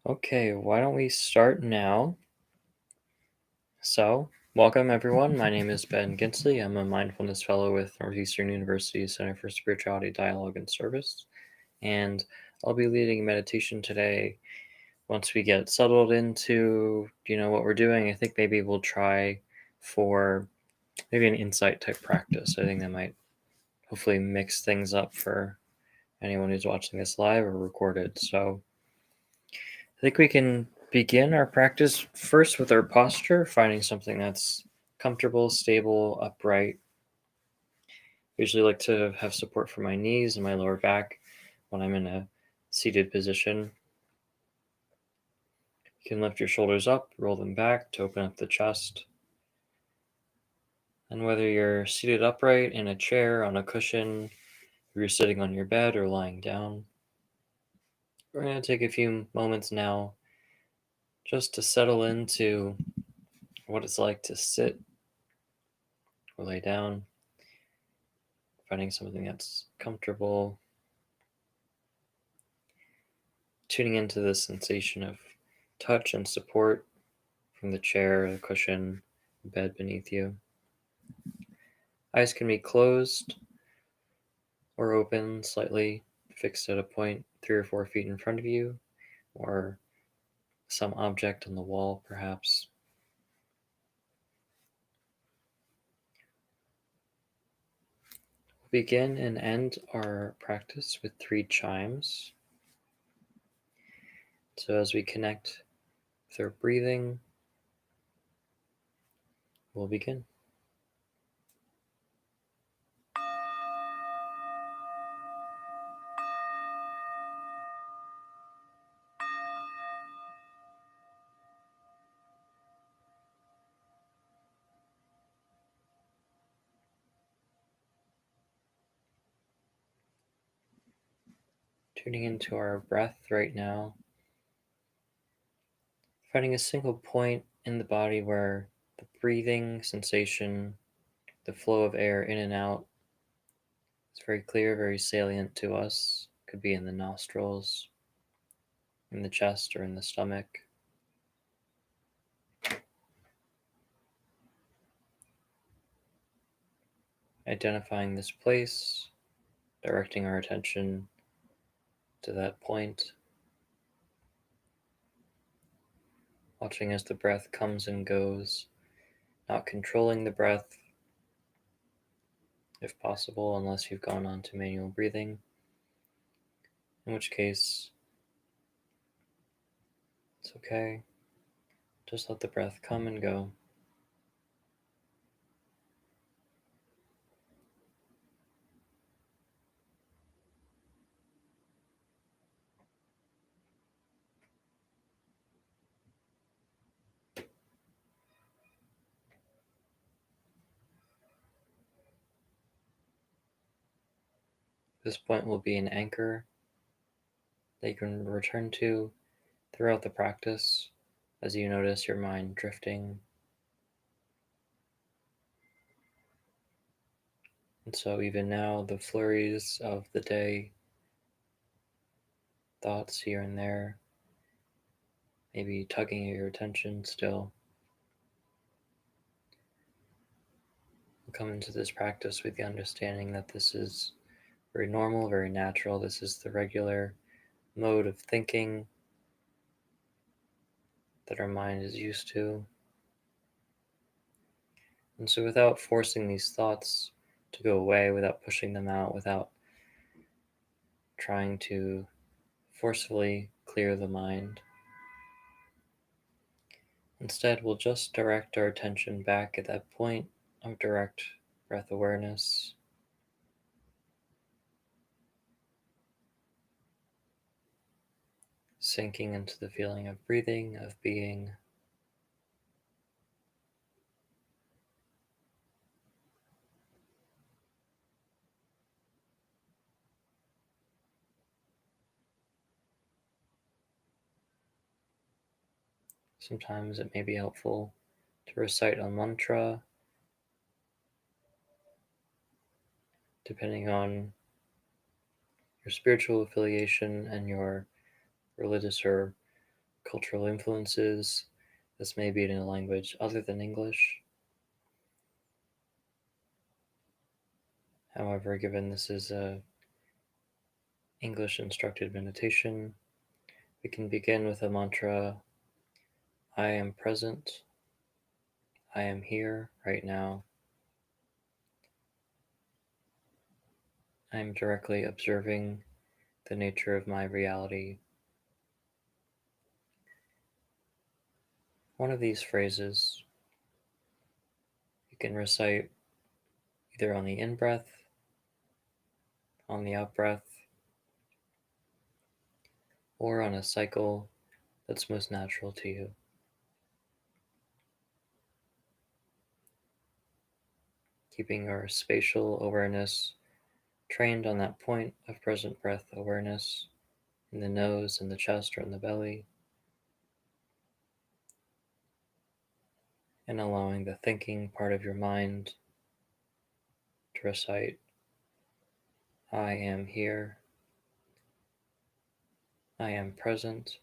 Okay, why don't we start now? Welcome everyone. My name is Ben Gincley. I'm a mindfulness fellow with Northeastern University Center for Spirituality, Dialogue, and Service. And I'll be leading meditation today. Once we get settled into, what we're doing, I think maybe we'll try for maybe an insight type practice. I think that might hopefully mix things up for anyone who's watching this live or recorded. So I think we can begin our practice first with our posture, finding something that's comfortable, stable, upright. I usually like to have support for my knees and my lower back when I'm in a seated position. You can lift your shoulders up, roll them back to open up the chest. And whether you're seated upright in a chair, on a cushion, if you're sitting on your bed or lying down, we're going to take a few moments now just to settle into what it's like to sit or lay down, finding something that's comfortable, tuning into the sensation of touch and support from the chair, the cushion, the bed beneath you. Eyes can be closed or open, slightly fixed at a point 3 or 4 feet in front of you, or some object on the wall, perhaps. We'll begin and end our practice with 3 chimes. So as we connect with our breathing, we'll begin. Tuning into our breath right now, finding a single point in the body where the breathing sensation, the flow of air in and out, is very clear, very salient to us. Could be in the nostrils, in the chest, or in the stomach. Identifying this place, directing our attention to that point, watching as the breath comes and goes, not controlling the breath if possible, unless you've gone on to manual breathing, in which case it's okay. Just let the breath come and go. This point will be an anchor that you can return to throughout the practice as you notice your mind drifting. And so even now, the flurries of the day, thoughts here and there, maybe tugging at your attention still, we'll come into this practice with the understanding that this is very normal, very natural. This is the regular mode of thinking that our mind is used to. And so without forcing these thoughts to go away, without pushing them out, without trying to forcefully clear the mind, instead we'll just direct our attention back at that point of direct breath awareness. Sinking into the feeling of breathing, of being. Sometimes it may be helpful to recite a mantra, depending on your spiritual affiliation and your religious or cultural influences. This may be in a language other than English. However, given this is a English instructed meditation, we can begin with a mantra: I am present, I am here right now. I am directly observing the nature of my reality. One of these phrases you can recite either on the in breath, on the out breath, or on a cycle that's most natural to you. Keeping our spatial awareness trained on that point of present breath awareness in the nose, in the chest, or in the belly, and allowing the thinking part of your mind to recite, I am here, I am present,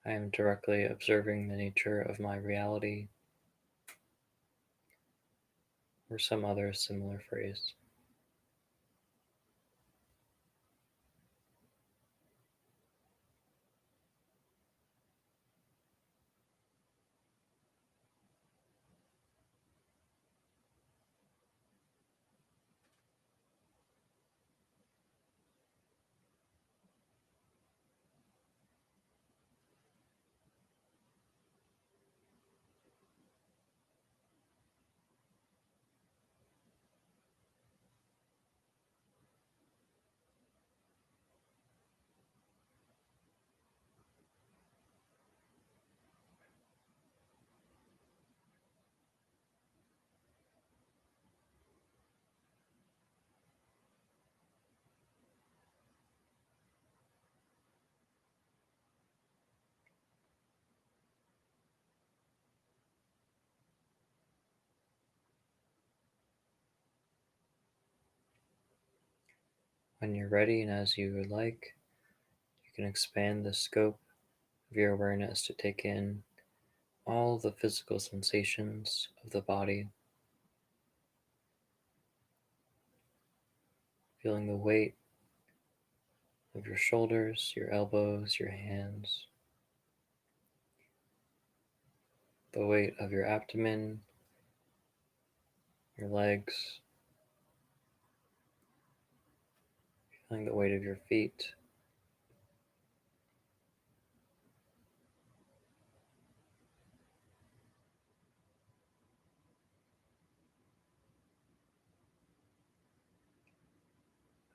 I am directly observing the nature of my reality, or some other similar phrase. When you're ready and as you would like, you can expand the scope of your awareness to take in all the physical sensations of the body, feeling the weight of your shoulders, your elbows, your hands, the weight of your abdomen, your legs, feeling the weight of your feet,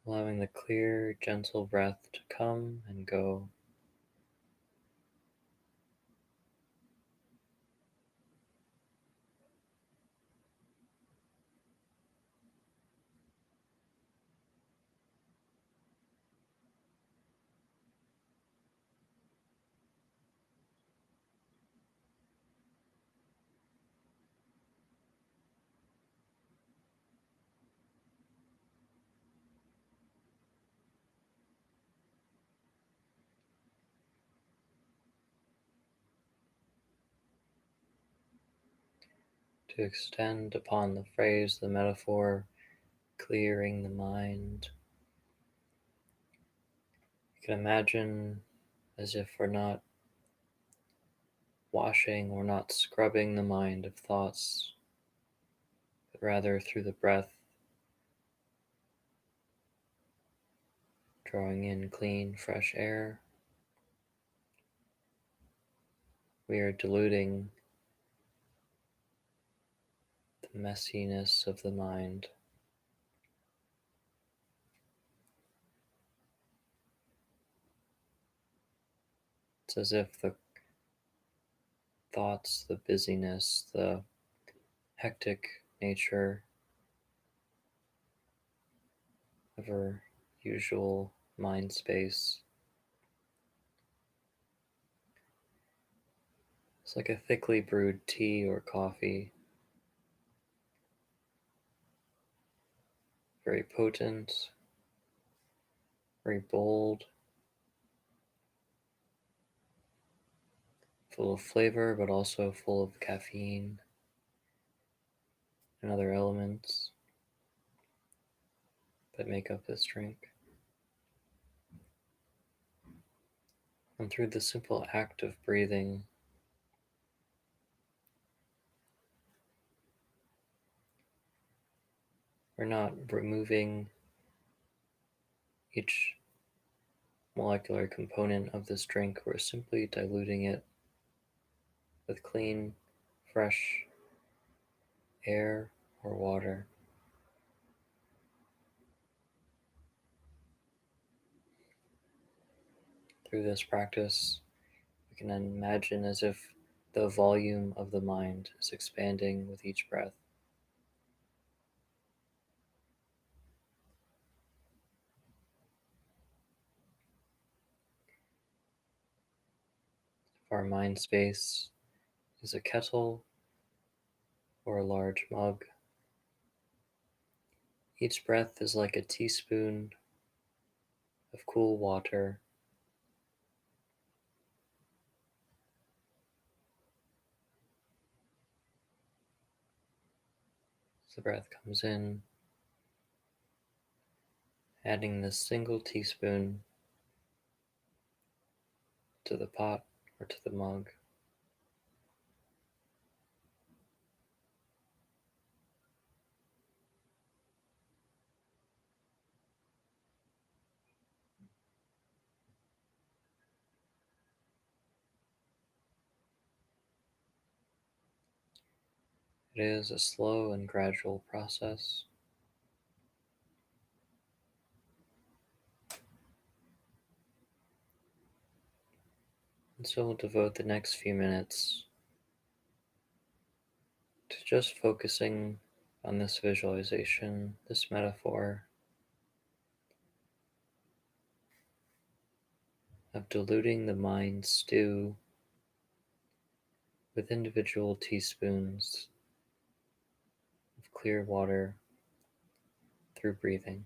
allowing the clear, gentle breath to come and go. To extend upon the phrase, the metaphor, clearing the mind, you can imagine as if we're not washing or not scrubbing the mind of thoughts, but rather through the breath, drawing in clean, fresh air, we are diluting the messiness of the mind. It's as if the thoughts, the busyness, the hectic nature of our usual mind space is like a thickly brewed tea or coffee, very potent, very bold, full of flavor, but also full of caffeine and other elements that make up this drink. And through the simple act of breathing, we're not removing each molecular component of this drink, we're simply diluting it with clean, fresh air or water. Through this practice, we can imagine as if the volume of the mind is expanding with each breath. If our mind space is a kettle or a large mug, each breath is like a teaspoon of cool water. As the breath comes in, adding this single teaspoon to the pot or to the mug. It is a slow and gradual process. And so we'll devote the next few minutes to just focusing on this visualization, this metaphor of diluting the mind stew with individual teaspoons of clear water through breathing.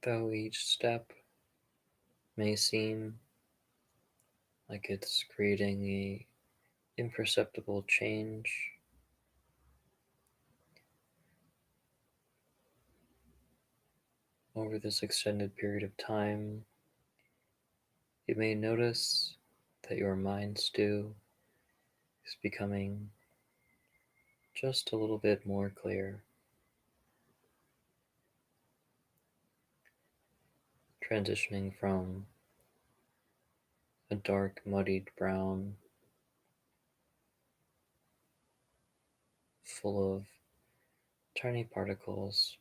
Though each step may seem like it's creating a imperceptible change, over this extended period of time, you may notice that your mind stew is becoming just a little bit more clear, transitioning from a dark, muddied brown full of tiny particles,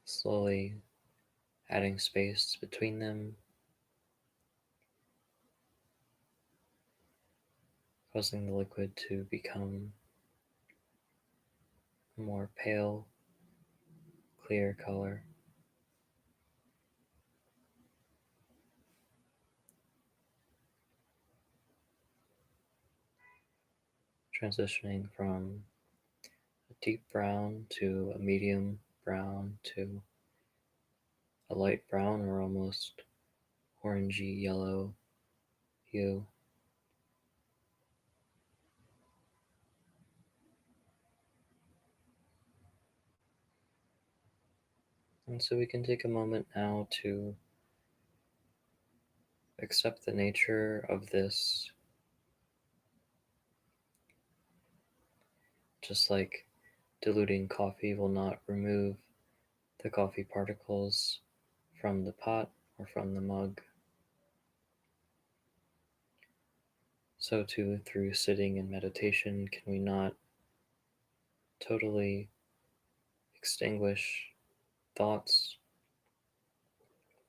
slowly adding space between them, causing the liquid to become a more pale, clear color, transitioning from a deep brown to a medium brown to a light brown or almost orangey yellow hue. And so we can take a moment now to accept the nature of this, just like diluting coffee will not remove the coffee particles from the pot or from the mug. So too, through sitting in meditation, can we not totally extinguish thoughts,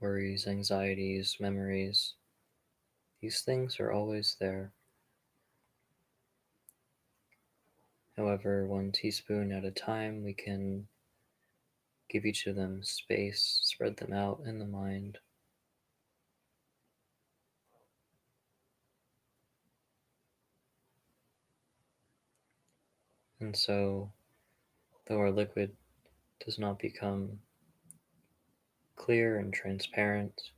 worries, anxieties, memories? These things are always there. However, one teaspoon at a time, we can give each of them space, spread them out in the mind. And so, though our liquid does not become clear and transparent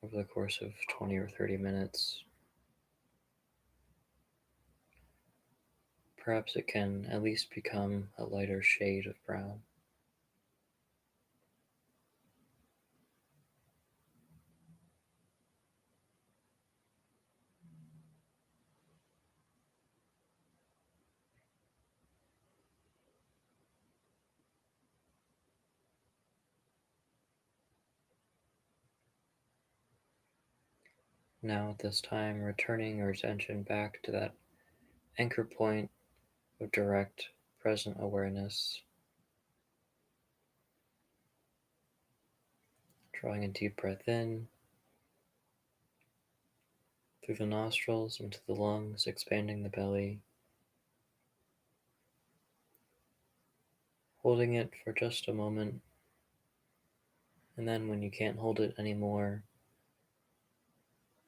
over the course of 20 or 30 minutes, perhaps it can at least become a lighter shade of brown. Now, at this time, returning our attention back to that anchor point of direct present awareness, drawing a deep breath in through the nostrils into the lungs, expanding the belly, holding it for just a moment, and then when you can't hold it anymore,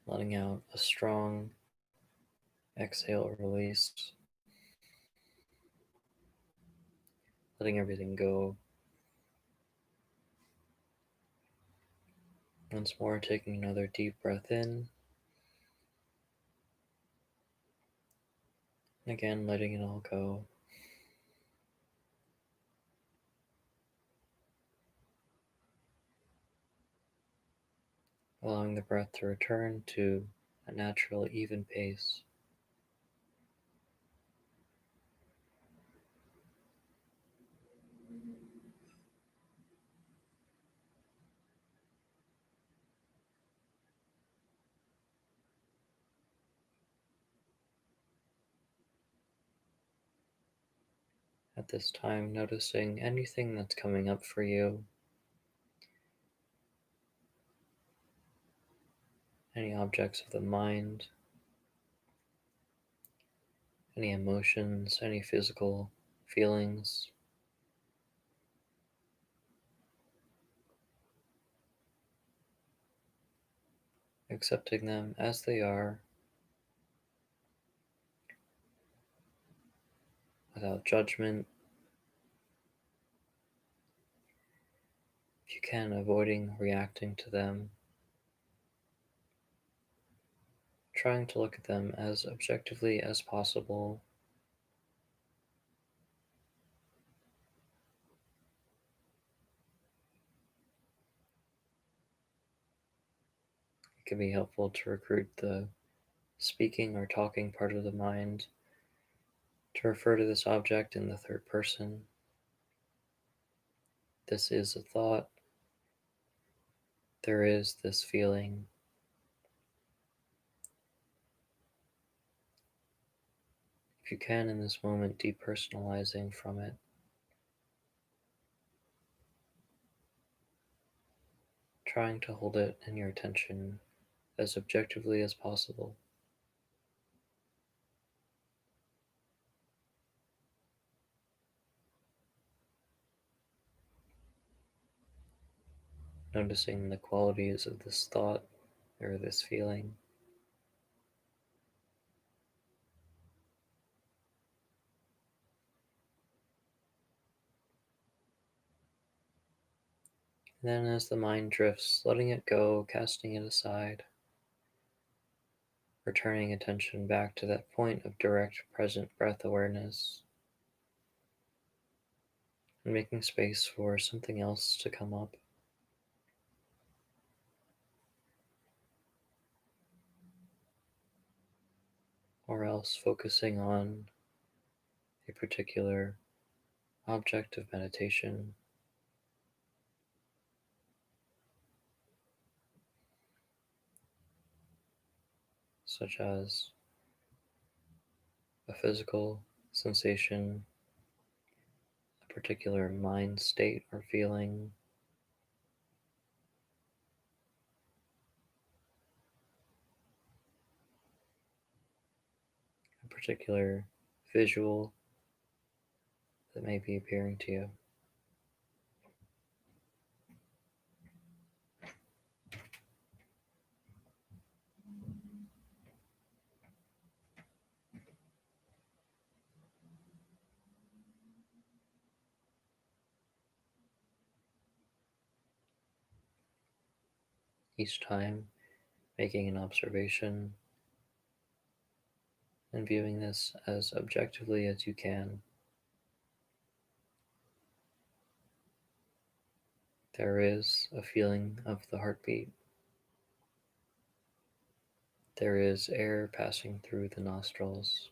letting out a strong exhale release, letting everything go. Once more, taking another deep breath in, and again letting it all go. Allowing the breath to return to a natural, even pace. At this time, noticing anything that's coming up for you, any objects of the mind, any emotions, any physical feelings, accepting them as they are without judgment. If you can, avoiding reacting to them, trying to look at them as objectively as possible. can be helpful to recruit the speaking or talking part of the mind to refer to this object in the third person. This is a thought. There is this feeling. If you can, in this moment, depersonalizing from it, trying to hold it in your attention as objectively as possible. Noticing the qualities of this thought or this feeling. And then, as the mind drifts, letting it go, casting it aside, returning attention back to that point of direct present breath awareness, and making space for something else to come up. Or else focusing on a particular object of meditation, such as a physical sensation, a particular mind state or feeling, a particular visual that may be appearing to you. Each time making an observation and viewing this as objectively as you can. There is a feeling of the heartbeat. There is air passing through the nostrils.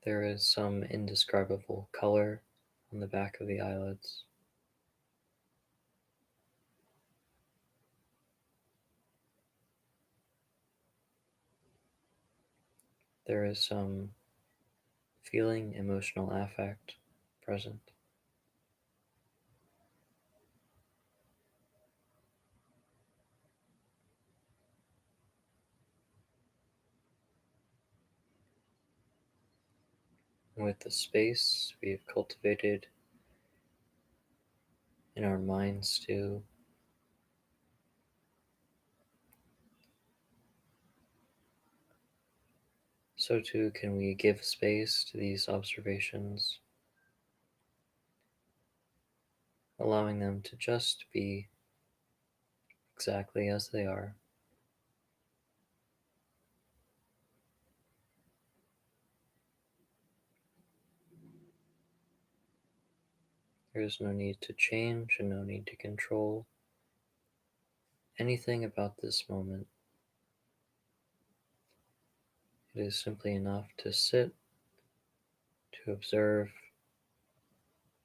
There is some indescribable color on the back of the eyelids. There is some feeling, emotional affect present. And with the space we have cultivated in our minds too, so too can we give space to these observations, allowing them to just be exactly as they are. There is no need to change and no need to control anything about this moment. It is simply enough to sit, to observe,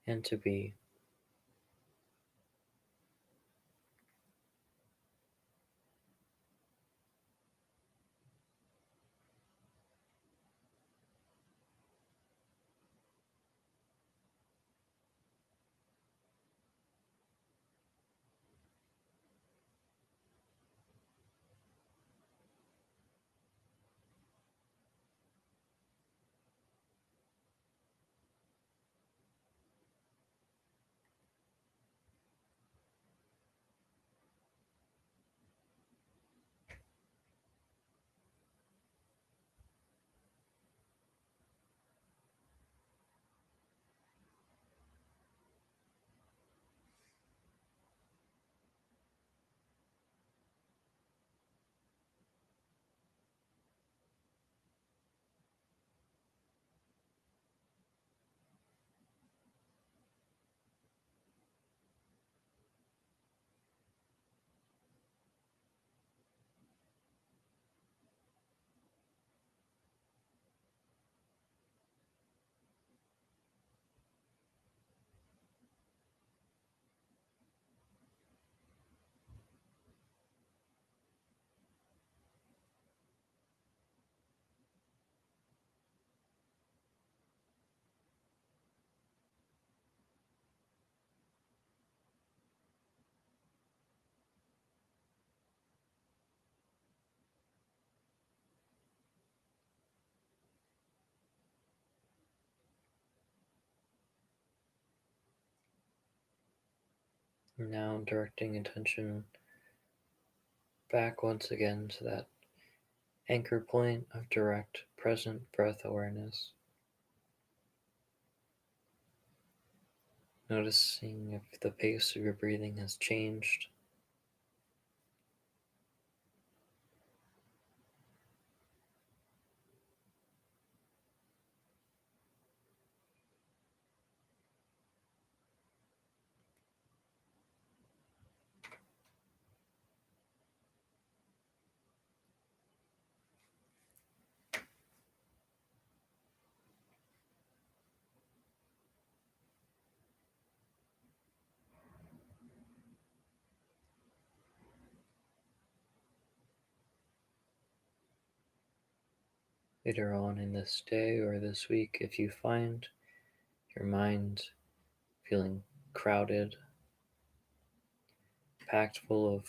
and to be. Now directing attention back once again to that anchor point of direct present breath awareness. Noticing if the pace of your breathing has changed. Later on in this day or this week, if you find your mind feeling crowded, packed full of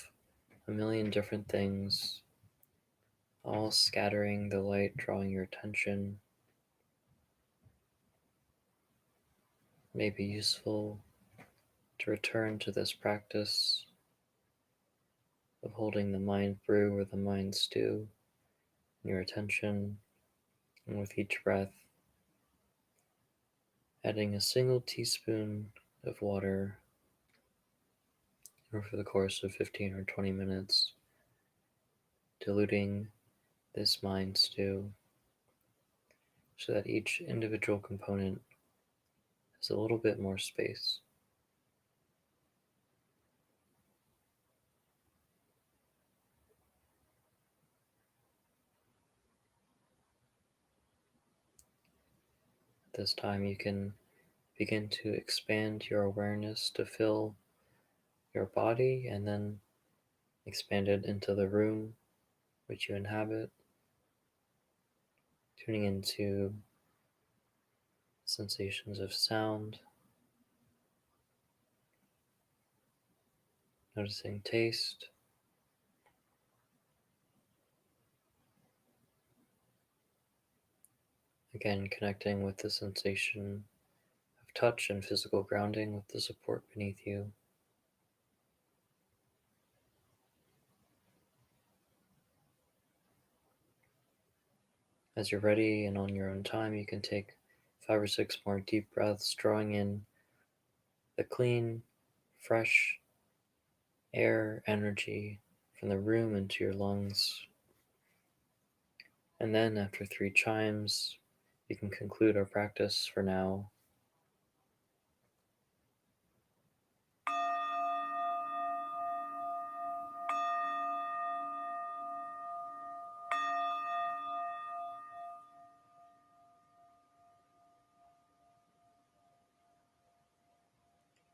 a million different things, all scattering the light, drawing your attention, may be useful to return to this practice of holding the mind brew or the mind stew in your attention, and with each breath, adding a single teaspoon of water over the course of 15 or 20 minutes, diluting this mind stew so that each individual component has a little bit more space. This time you can begin to expand your awareness to fill your body and then expand it into the room which you inhabit, tuning into sensations of sound, noticing taste, again connecting with the sensation of touch and physical grounding with the support beneath you. As you're ready and on your own time, you can take 5 or 6 more deep breaths, drawing in the clean, fresh air energy from the room into your lungs. And then, after 3 chimes, you can conclude our practice for now.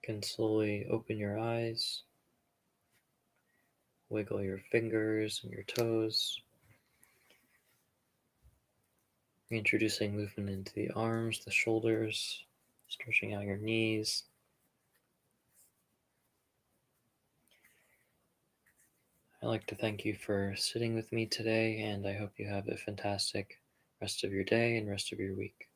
You can slowly open your eyes, wiggle your fingers and your toes, reintroducing movement into the arms, the shoulders, stretching out your knees. I'd like to thank you for sitting with me today, and I hope you have a fantastic rest of your day and rest of your week.